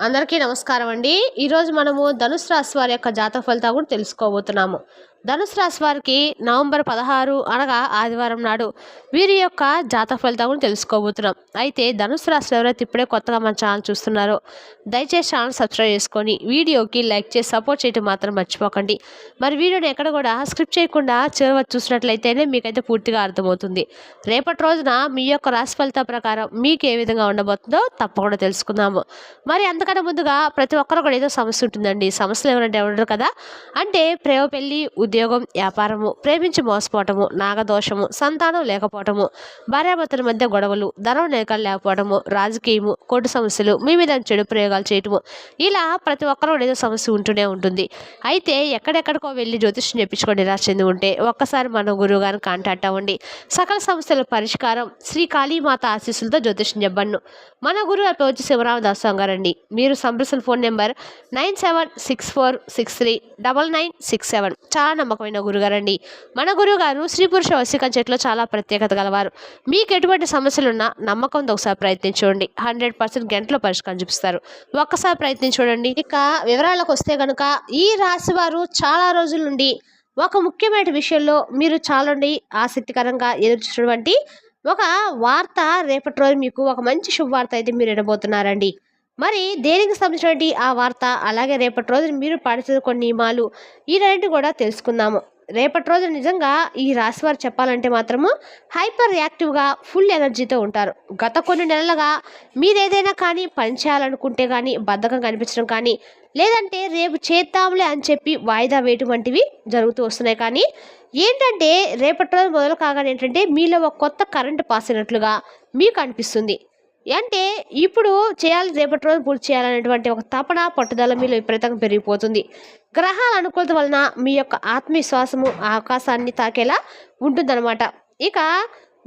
అందరికీ నమస్కారం అండి. ఈరోజు మనము ధనుసు రాశి వారి యొక్క జాతక ఫలితాలు కూడా తెలుసుకోబోతున్నాము. ధనుసు రాశి వారికి నవంబర్ 16 అనగా ఆదివారం నాడు వీరి యొక్క జాతక ఫలితాలు కూడా తెలుసుకోబోతున్నాం. అయితే ధనుసు రాశిలో ఎవరైతే ఇప్పుడే కొత్తగా మన ఛానల్ చూస్తున్నారో దయచేసి ఛానల్ సబ్స్క్రైబ్ చేసుకొని వీడియోకి లైక్ చేసి సపోర్ట్ చేయడం మాత్రం మర్చిపోకండి. మరి వీడియోని ఎక్కడ కూడా స్క్రిప్ట్ చేయకుండా చివరి వరకు చూసినట్లయితేనే మీకైతే పూర్తిగా అర్థమవుతుంది. రేపటి రోజున మీ యొక్క రాశి ఫలితాల ప్రకారం మీకు ఏ విధంగా ఉండబోతుందో తప్పకుండా తెలుసుకుందాము. మరి అంతకన్నా ముందుగా ప్రతి ఒక్కరు కూడా ఏదో సమస్య ఉంటుందండి. సమస్యలు ఎవరంటే ఉండరు కదా. అంటే ప్రేమ, పెళ్లి, ఉద్యోగం, వ్యాపారము, ప్రేమించి మోసపోవటము, నాగదోషము, సంతానం లేకపోవటము, భార్యాభర్తల మధ్య గొడవలు, ధనం లేక లేకపోవడము, రాజకీయము, కోర్టు సమస్యలు, మీ మీద చెడు ప్రయోగాలు చేయటము, ఇలా ప్రతి ఒక్కరు కూడా ఏదో సమస్య ఉంటూనే ఉంటుంది. అయితే ఎక్కడెక్కడికో వెళ్ళి జ్యోతిష్యం చెప్పించుకొని నిరాశ చెంది ఉంటే ఒక్కసారి మన గురువు గారిని కాంటాక్ట్ అవ్వండి. సకల సమస్యల పరిష్కారం శ్రీ కాళీమాత ఆశీస్సులతో జ్యోతిష్యం చెప్పను. మన గురువు గారి పేరు వచ్చి శివరామదాస్ గారండి. మీరు సంప్రదించిన ఫోన్ నెంబర్ 9764639967. చాలా నమ్మకమైన గురుగారండి. మన గురువు గారు స్త్రీ పురుష వశీకరణ చెట్లో చాలా ప్రత్యేకత గలవారు. మీకు ఎటువంటి సమస్యలున్నా నమ్మకంతో ఒకసారి ప్రయత్నించండి. 100% గంటలో పరిష్కారం చూపిస్తారు. ఒక్కసారి ప్రయత్నించండి. ఇక వివరాలకు వస్తే కనుక ఈ రాశి వారు చాలా రోజుల నుండి ఒక ముఖ్యమైన విషయంలో మీరు చాలా ఆసక్తికరంగా ఎదుర్కొన్నటువంటి ఒక వార్త రేపటి రోజు మీకు ఒక మంచి శుభవార్త అయితే మీరు వినబోతున్నారండి. మరి దేనికి సంబంధించినటువంటి ఆ వార్త, అలాగే రేపటి రోజున మీరు పాటించిన కొన్ని నియమాలు ఈ రెండింటిని కూడా తెలుసుకుందాము. రేపటి రోజు నిజంగా ఈ రాశి వారు చెప్పాలంటే మాత్రము హైపర్ యాక్టివ్గా ఫుల్ ఎనర్జీతో ఉంటారు. గత కొన్ని నెలలుగా మీరు ఏదైనా కానీ పని చేయాలనుకుంటే కానీ బద్ధకం కనిపించడం కానీ, లేదంటే రేపు చేద్దాంలే అని చెప్పి వాయిదా వేయటం వంటివి జరుగుతూ వస్తున్నాయి. కానీ ఏంటంటే రేపటి రోజు మొదలు కాగానే ఏంటంటే మీలో ఒక కొత్త కరెంట్ పాస్ అయినట్లుగా మీకు అనిపిస్తుంది. అంటే ఇప్పుడు చేయాలి, రేపటి రోజు పూర్తి చేయాలనేటువంటి ఒక తపన, పట్టుదల మీలో విపరీతంగా పెరిగిపోతుంది. గ్రహాల అనుకూలత వలన మీ యొక్క ఆత్మవిశ్వాసము ఆకాశాన్ని తాకేలా ఉంటుందన్నమాట. ఇక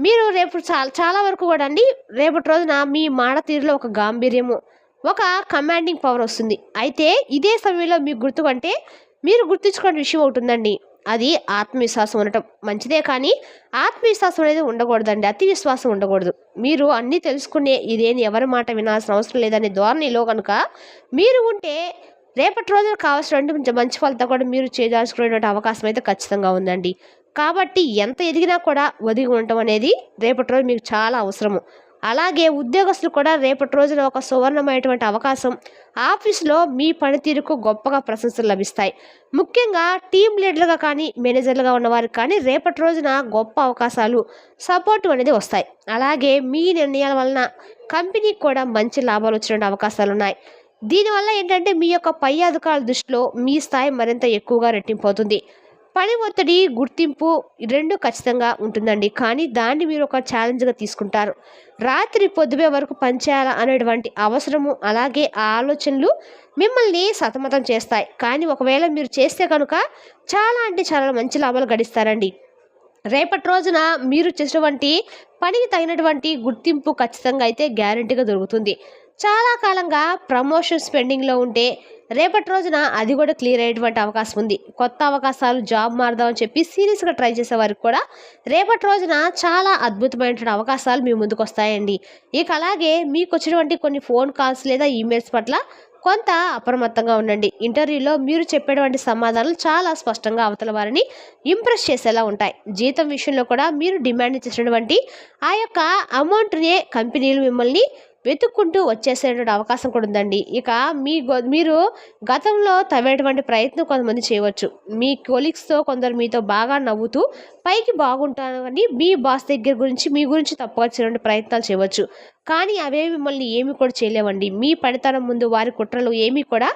మీరు రేపు చాలా వరకు కూడా అండి రేపటి రోజున మీ మాట తీరులో ఒక గాంభీర్యము, ఒక కమాండింగ్ పవర్ వస్తుంది. అయితే ఇదే సమయంలో మీకు గుర్తుకంటే మీరు గుర్తుంచుకునే విషయం ఉంటుందండి. అది ఆత్మవిశ్వాసం ఉండటం మంచిదే, కానీ ఆత్మవిశ్వాసం అనేది ఉండకూడదండి. అతి విశ్వాసం ఉండకూడదు. మీరు అన్నీ తెలుసుకునే ఇదేని ఎవరి మాట వినాల్సిన అవసరం లేదనే ధోరణిలో కనుక మీరు ఉంటే రేపటి రోజున కావాల్సినటువంటి మంచి ఫలితం కూడా మీరు చేయాల్సుకునేటువంటి అవకాశం అయితే ఖచ్చితంగా ఉందండి. కాబట్టి ఎంత ఎదిగినా కూడా ఒదిగి ఉండటం అనేది రేపటి రోజు మీకు చాలా అవసరము. అలాగే ఉద్యోగస్తులు కూడా రేపటి రోజున ఒక సువర్ణమైనటువంటి అవకాశం. ఆఫీసులో మీ పనితీరుకు గొప్పగా ప్రశంసలు లభిస్తాయి. ముఖ్యంగా టీం లీడర్గా కానీ మేనేజర్లుగా ఉన్నవారికి కానీ రేపటి రోజున గొప్ప అవకాశాలు, సపోర్టు అనేది వస్తాయి. అలాగే మీ నిర్ణయాల వలన కంపెనీకి కూడా మంచి లాభాలు వచ్చే అవకాశాలు ఉన్నాయి. దీనివల్ల ఏంటంటే మీ యొక్క పై అధికారుల దృష్టిలో మీ స్థాయి మరింత ఎక్కువగా రెట్టింపు అవుతుంది. పని ఒత్తిడి, గుర్తింపు రెండు ఖచ్చితంగా ఉంటుందండి. కానీ దాన్ని మీరు ఒక ఛాలెంజ్గా తీసుకుంటారు. రాత్రి పొద్దువే వరకు పనిచేయాలా అనేటువంటి అవసరము, అలాగే ఆ ఆలోచనలు మిమ్మల్ని సతమతం చేస్తాయి. కానీ ఒకవేళ మీరు చేస్తే కనుక చాలా అంటే చాలా మంచి లాభాలు గడిస్తారండి. రేపటి రోజున మీరు చేసినటువంటి పనికి తగినటువంటి గుర్తింపు ఖచ్చితంగా అయితే గ్యారంటీగా దొరుకుతుంది. చాలా కాలంగా ప్రమోషన్స్ పెండింగ్లో ఉంటే రేపటి రోజున అది కూడా క్లియర్ అయ్యేటువంటి అవకాశం ఉంది. కొత్త అవకాశాలు, జాబ్ మారదామని చెప్పి సీరియస్గా ట్రై చేసే వారికి కూడా రేపటి రోజున చాలా అద్భుతమైనటువంటి అవకాశాలు మీ ముందుకు వస్తాయండి. ఇక అలాగే మీకు వచ్చినటువంటి కొన్ని ఫోన్ కాల్స్ లేదా ఈమెయిల్స్ పట్ల కొంత అప్రమత్తంగా ఉండండి. ఇంటర్వ్యూలో మీరు చెప్పేటువంటి సమాధానాలు చాలా స్పష్టంగా అవతల వారిని ఇంప్రెస్ చేసేలా ఉంటాయి. జీతం విషయంలో కూడా మీరు డిమాండ్ చేసినటువంటి ఆ యొక్క అమౌంట్నే కంపెనీలు మిమ్మల్ని వెతుక్కుంటూ వచ్చేసేటువంటి అవకాశం కూడా ఉందండి. ఇక మీరు గతంలో తవ్వేటువంటి ప్రయత్నం కొంతమంది చేయవచ్చు. మీ కొలీగ్స్తో కొందరు మీతో బాగా నవ్వుతూ పైకి బాగుంటానని మీ బాస్ మీ గురించి తప్పుగా చేయడానికి ప్రయత్నాలు చేయవచ్చు. కానీ అవే మిమ్మల్ని ఏమి కూడా చేయలేవండి. మీ పనితనం ముందు వారి కుట్రలు ఏమీ కూడా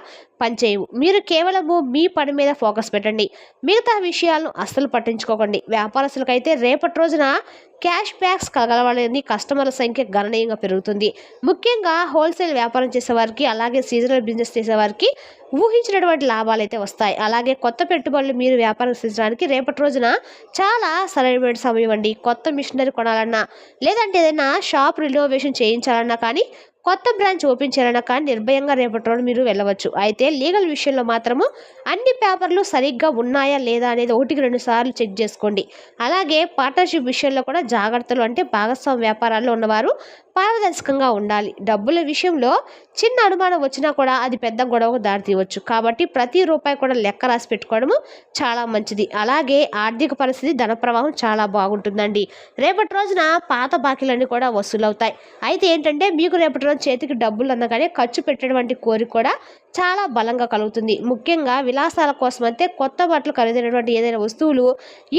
పనిచేయవు. మీరు కేవలము మీ పని మీద ఫోకస్ పెట్టండి. మిగతా విషయాలను అస్సలు పట్టించుకోకండి. వ్యాపారస్తులకైతే రేపటి రోజున క్యాష్ బ్యాక్స్ కలగలని కస్టమర్ల సంఖ్య గణనీయంగా పెరుగుతుంది. ముఖ్యంగా హోల్సేల్ వ్యాపారం చేసేవారికి, అలాగే సీజనల్ బిజినెస్ చేసేవారికి ఊహించినటువంటి లాభాలు అయితే వస్తాయి. అలాగే కొత్త పెట్టుబడులు మీరు వ్యాపారం చేసడానికి రేపటి రోజున చాలా సరైన సమయం అండి. కొత్త మిషనరీ కొనాలన్నా, లేదంటే ఏదైనా షాప్ రినోవేషన్ చేయించాలన్నా కానీ కొత్త బ్రాంచ్ ఓపెన్ చేయాలన్నా కానీ నిర్భయంగా రేపటి రోజు మీరు వెళ్ళవచ్చు. అయితే లీగల్ విషయంలో మాత్రము అన్ని పేపర్లు సరిగ్గా ఉన్నాయా లేదా అనేది 1-2 సార్లు చెక్ చేసుకోండి. అలాగే పార్ట్నర్షిప్ విషయంలో కూడా జాగ్రత్తలు, అంటే భాగస్వామ్య వ్యాపారాల్లో ఉన్నవారు పారదర్శకంగా ఉండాలి. డబ్బుల విషయంలో చిన్న అనుమానం వచ్చినా కూడా అది పెద్ద గొడవకు దారితీయవచ్చు. కాబట్టి ప్రతి రూపాయి కూడా లెక్క రాసి పెట్టుకోవడము చాలా మంచిది. అలాగే ఆర్థిక పరిస్థితి, ధన ప్రవాహం చాలా బాగుంటుందండి. రేపటి రోజున పాత బాకీలన్నీ కూడా వసూలవుతాయి. అయితే ఏంటంటే మీకు రేపటి రోజు చేతికి డబ్బులు అనగానే ఖర్చు పెట్టేటువంటి కోరిక కూడా చాలా బలంగా కలుగుతుంది. ముఖ్యంగా విలాసాల కోసం అయితే కొత్త బట్టలు, ఖరీదైనటువంటి ఏదైనా వస్తువులు,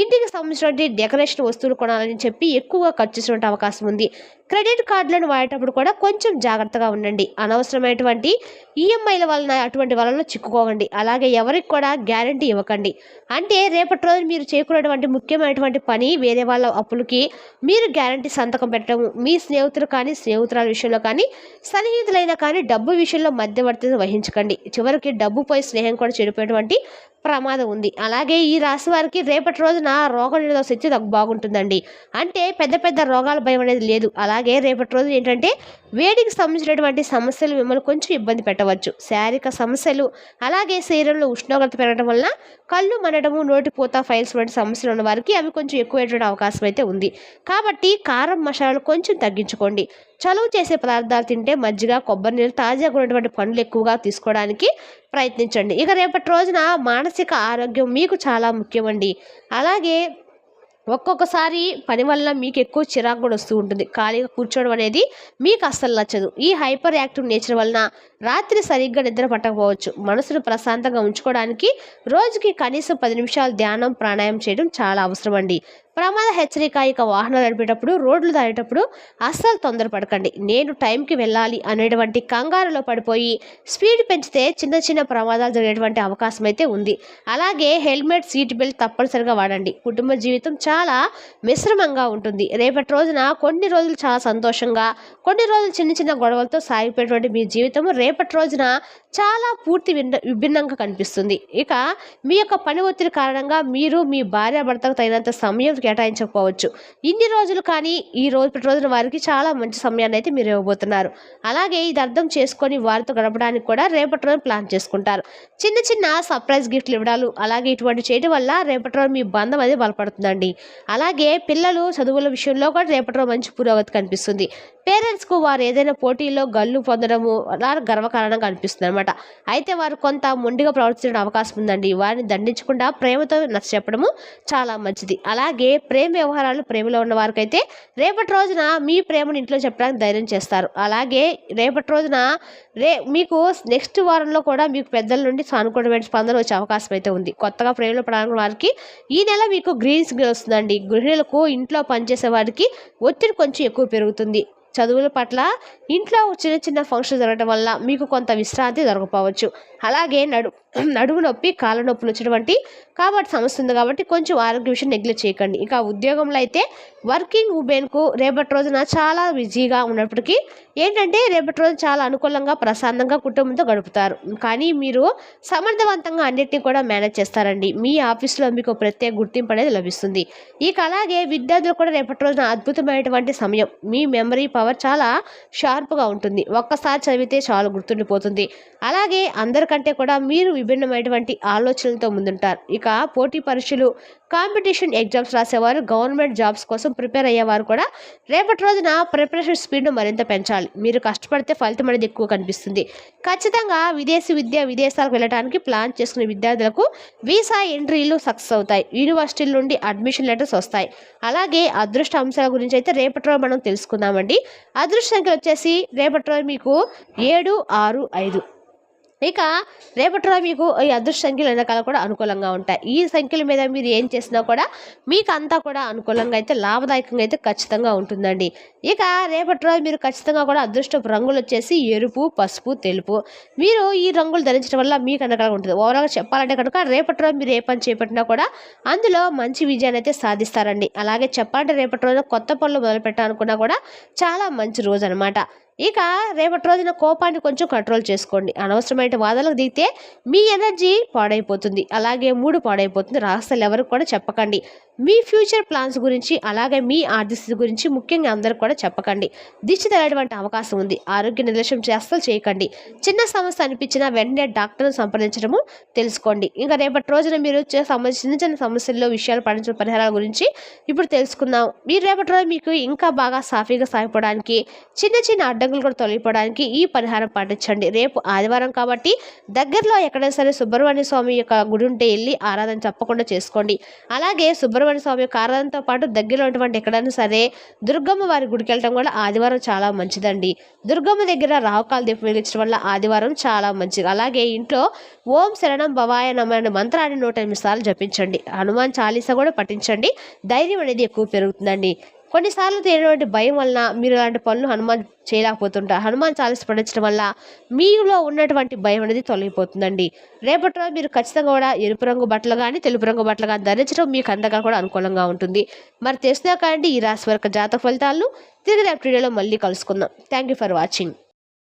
ఇంటికి సంబంధించినటువంటి డెకరేషన్ వస్తువులు కొనాలని చెప్పి ఎక్కువగా ఖర్చు చేసే అవకాశం ఉంది. క్రెడిట్ కార్డులను వాడేటప్పుడు కూడా కొంచెం జాగ్రత్తగా ఉండండి. అనవసరమైనటువంటి ఈఎంఐల వలన అటువంటి వలన చిక్కుకోకండి. అలాగే ఎవరికి కూడా గ్యారంటీ ఇవ్వకండి. అంటే రేపటి రోజు మీరు చేకునేటువంటి ముఖ్యమైనటువంటి పని వేరే వాళ్ళ అప్పులకి మీరు గ్యారంటీ సంతకం పెట్టడం, మీ స్నేహితులు కానీ స్నేహితురాల విషయంలో కానీ సన్నిహితులైనా కానీ డబ్బు విషయంలో మధ్యవర్తిత్వం వహించకండి. చివరికి డబ్బు పోయి స్నేహం కూడా చెడిపోయేటువంటి ప్రమాదం ఉంది. అలాగే ఈ రాశి వారికి రేపటి రోజున రోగనిరోధక శక్తి బాగుంటుందండి. అంటే పెద్ద పెద్ద రోగాల భయం అనేది లేదు. అలాగే రేపటి రోజు ఏంటంటే వేడికి సంబంధించినటువంటి సమస్యలు మిమ్మల్ని కొంచెం ఇబ్బంది పెట్టవచ్చు. శారీరక సమస్యలు, అలాగే శరీరంలో ఉష్ణోగ్రత పెరగడం వలన కళ్ళు మండడము, నోటిపూత, ఫైల్స్ వంటి సమస్యలు ఉన్న వారికి అవి కొంచెం ఎక్కువైనటువంటి అవకాశం అయితే ఉంది. కాబట్టి కారం, మసాలాలు కొంచెం తగ్గించుకోండి. చలువ చేసే పదార్థాలు తింటే మజ్జిగ, కొబ్బరి నీళ్ళు, తాజాగా ఉన్నటువంటి పండ్లు ఎక్కువగా తీసుకోవడానికి ప్రయత్నించండి. ఇక రేపటి రోజున మానసిక ఆరోగ్యం మీకు చాలా ముఖ్యమండి. అలాగే ఒక్కొక్కసారి పని వల్ల మీకు ఎక్కువ చిరాకు కూడా వస్తూ ఉంటుంది. ఖాళీగా కూర్చోవడం అనేది మీకు అస్సలు నచ్చదు. ఈ హైపర్ యాక్టివ్ నేచర్ వలన రాత్రి సరిగ్గా నిద్ర పట్టకపోవచ్చు. మనసును ప్రశాంతంగా ఉంచుకోవడానికి రోజుకి కనీసం 10 నిమిషాలు ధ్యానం, ప్రాణాయామం చేయడం చాలా అవసరం అండి. ప్రమాద హెచ్చరిక. ఇక వాహనాలు నడిపేటప్పుడు, రోడ్లు దాటేటప్పుడు అస్సలు తొందరపడకండి. నేను టైంకి వెళ్ళాలి అనేటువంటి కంగారులో పడిపోయి స్పీడ్ పెంచితే చిన్న చిన్న ప్రమాదాలు జరిగేటువంటి అవకాశం అయితే ఉంది. అలాగే హెల్మెట్, సీట్ బెల్ట్ తప్పనిసరిగా వాడండి. కుటుంబ జీవితం చాలా మిశ్రమంగా ఉంటుంది. రేపటి రోజున కొన్ని రోజులు చాలా సంతోషంగా, కొన్ని రోజులు చిన్న చిన్న గొడవలతో సాగిపోయేటువంటి మీ జీవితం రేపటి రోజున చాలా పూర్తి విభిన్నంగా కనిపిస్తుంది. ఇక మీ యొక్క పని ఒత్తిడి కారణంగా మీరు మీ భార్యాభర్తకు తగినంత సమయం కేటాయించకపోవచ్చు. ఇన్ని రోజులు కానీ ఈ రోజున వారికి చాలా మంచి సమయాన్ని అయితే మీరు ఇవ్వబోతున్నారు. అలాగే ఇది అర్థం చేసుకొని వారితో గడపడానికి కూడా రేపటి రోజు ప్లాన్ చేసుకుంటారు. చిన్న చిన్న సర్ప్రైజ్ గిఫ్ట్లు ఇవ్వడాలు, అలాగే ఇటువంటి చేయడం వల్ల రేపటి రోజు మీ బంధం అనేది బలపడుతుందండి. అలాగే పిల్లలు చదువుల విషయంలో కూడా రేపటి రోజు మంచి పురోగతి కనిపిస్తుంది. పేరెంట్స్కు వారు ఏదైనా పోటీల్లో గల్లు పొందడము అలా గర్వకారణంగా అనిపిస్తుంది అనమాట. అయితే వారు కొంత మొండిగా ప్రవర్తించడం అవకాశం ఉందండి. వారిని దండించకుండా ప్రేమతో నచ్చ చెప్పడము చాలా మంచిది. అలాగే ప్రేమ వ్యవహారాలు, ప్రేమలో ఉన్న వారికైతే రేపటి రోజున మీ ప్రేమను ఇంట్లో చెప్పడానికి ధైర్యం చేస్తారు. అలాగే రేపటి రోజున మీకు నెక్స్ట్ వారంలో కూడా మీకు పెద్దల నుండి సానుకూలమైన స్పందన వచ్చే అవకాశం అయితే ఉంది. కొత్తగా ప్రేమలో పడాలని వారికి ఈ నెల మీకు గ్రీన్ సిగ్నల్ వస్తుందండి. గృహిణులకు, ఇంట్లో పనిచేసే వారికి ఒత్తిడి కొంచెం ఎక్కువ పెరుగుతుంది. చదువుల పట్ల ఇంట్లో చిన్న చిన్న ఫంక్షన్ జరగడం వల్ల మీకు కొంత విశ్రాంతి దొరకపోవచ్చు. అలాగే నడుము నొప్పి, కాళ్ళ నొప్పులు వచ్చినటువంటి కాబట్టి సమస్య ఉంది. కాబట్టి కొంచెం ఆరోగ్య విషయం నెగ్లెక్ట్ చేయకండి. ఇక ఉద్యోగంలో అయితే వర్కింగ్ ఉమెన్కు రేపటి రోజున చాలా బిజీగా ఉన్నప్పటికీ ఏంటంటే రేపటి రోజు చాలా అనుకూలంగా, ప్రశాంతంగా కుటుంబంతో గడుపుతారు. కానీ మీరు సమర్థవంతంగా అన్నిటినీ కూడా మేనేజ్ చేస్తారండి. మీ ఆఫీస్లో మీకు ప్రత్యేక గుర్తింపు అనేది లభిస్తుంది. ఇక అలాగే విద్యార్థులు కూడా రేపటి రోజున అద్భుతమైనటువంటి సమయం. మీ మెమరీ పవర్ చాలా షార్ప్గా ఉంటుంది. ఒక్కసారి చదివితే చాలా గుర్తుండిపోతుంది. అలాగే అందరికంటే కూడా మీరు విభిన్నమైనటువంటి ఆలోచనలతో ముందుంటారు. ఇక పోటీ పరీక్షలు, కాంపిటీషన్ ఎగ్జామ్స్ రాసేవారు, గవర్నమెంట్ జాబ్స్ కోసం ప్రిపేర్ అయ్యేవారు కూడా రేపటి రోజున ప్రిపరేషన్ స్పీడ్ను మరింత పెంచాలి. మీరు కష్టపడితే ఫలితం అనేది ఎక్కువ కనిపిస్తుంది. ఖచ్చితంగా విదేశాలకు వెళ్ళడానికి ప్లాన్ చేసుకునే విద్యార్థులకు వీసా ఎంట్రీలు సక్సెస్ అవుతాయి. యూనివర్సిటీల నుండి అడ్మిషన్ లెటర్స్ వస్తాయి. అలాగే అదృష్ట అంశాల గురించి అయితే రేపటి రోజు మనం తెలుసుకుందామండి. అదృష్ట సంఖ్యలు వచ్చేసి రేపటి రోజు మీకు 7, 6, 5. ఇక రేపటి రోజు మీకు ఈ అదృష్ట సంఖ్యలు వెనకాల కూడా అనుకూలంగా ఉంటాయి. ఈ సంఖ్యల మీద మీరు ఏం చేసినా కూడా మీకు అంతా కూడా అనుకూలంగా అయితే, లాభదాయకంగా అయితే ఖచ్చితంగా ఉంటుందండి. ఇక రేపటి రోజు మీరు ఖచ్చితంగా కూడా అదృష్టపు రంగులు వచ్చేసి ఎరుపు, పసుపు, తెలుపు. మీరు ఈ రంగులు ధరించడం వల్ల మీకు వెనకాల ఉంటుంది. ఓవరాల్గా చెప్పాలంటే కనుక రేపటి రోజు మీరు ఏ పని చేపట్టినా కూడా అందులో మంచి విజయాన్ని అయితే సాధిస్తారండి. అలాగే చెప్పాలంటే రేపటి రోజు కొత్త పనులు మొదలు పెట్టాలనుకున్నా కూడా చాలా మంచి రోజు అనమాట. ఇక రేపటి రోజున కోపాన్ని కొంచెం కంట్రోల్ చేసుకోండి. అనవసరమైన వాదనలకు దిగితే మీ ఎనర్జీ పాడైపోతుంది, అలాగే మూడు పాడైపోతుంది. రహస్యాలు ఎవరికి కూడా చెప్పకండి. మీ ఫ్యూచర్ ప్లాన్స్ గురించి అలాగే మీ ఆర్థిక స్థితి గురించి ముఖ్యంగా అందరికి కూడా చెప్పకండి. దిష్టి తగలటువంటి అవకాశం ఉంది. ఆరోగ్య నిర్లక్ష్యం అస్సలు చేయకండి. చిన్న సమస్య అనిపించినా వెంటనే డాక్టర్ను సంప్రదించడము తెలుసుకోండి. ఇంకా రేపటి రోజున మీరు చిన్న చిన్న సమస్యల్లో విషయాలు పాటించిన పరిహారాల గురించి ఇప్పుడు తెలుసుకుందాం. మీరు రేపటి రోజు మీకు ఇంకా బాగా సాఫీగా సాగిపోవడానికి, చిన్న చిన్న అడ్డంకులు కూడా తొలగిపోవడానికి ఈ పరిహారం పాటించండి. రేపు ఆదివారం కాబట్టి దగ్గరలో ఎక్కడైనా సరే సుబ్రహ్మణ్య స్వామి యొక్క గుడి ఉంటే వెళ్ళి ఆరాధన తప్పకుండా చేసుకోండి. అలాగే సుబ్రహ్మణ్య స్వామి యొక్క ఆరాధనతో పాటు దగ్గరలో ఉన్నటువంటి ఎక్కడైనా సరే దుర్గమ్మ వారి గుడికి వెళ్ళడం కూడా ఆదివారం చాలా మంచిదండి. దుర్గమ్మ దగ్గర రాహుకాల దీపం వెలిగించడం వల్ల ఆదివారం చాలా మంచిది. అలాగే ఇంట్లో ఓం శరణం భవాయ నమః అనే మంత్రాన్ని 108 సార్లు జపించండి. హనుమాన్ చాలీసా కూడా పఠించండి. ధైర్యం అనేది ఎక్కువ పెరుగుతుందండి. కొన్నిసార్లు తెలియనటువంటి భయం వలన మీరు ఇలాంటి పనులు హనుమాన్ చేయలేకపోతుంటారు. హనుమాన్ చాలీసా పఠించడం వల్ల మీలో ఉన్నటువంటి భయం అనేది తొలగిపోతుందండి. రేపటి రోజు మీరు ఖచ్చితంగా కూడా ఎరుపు రంగు బట్టలు కానీ తెలుపు రంగు బట్టలు కానీ ధరించడం మీకు అందగా కూడా అనుకూలంగా ఉంటుంది. మరి తెలిసినా కానీ ఈ రాశి వరకు జాతక ఫలితాలను తిరిగి రేపటి వీడియోలో మళ్ళీ కలుసుకుందాం. Thank you for watching.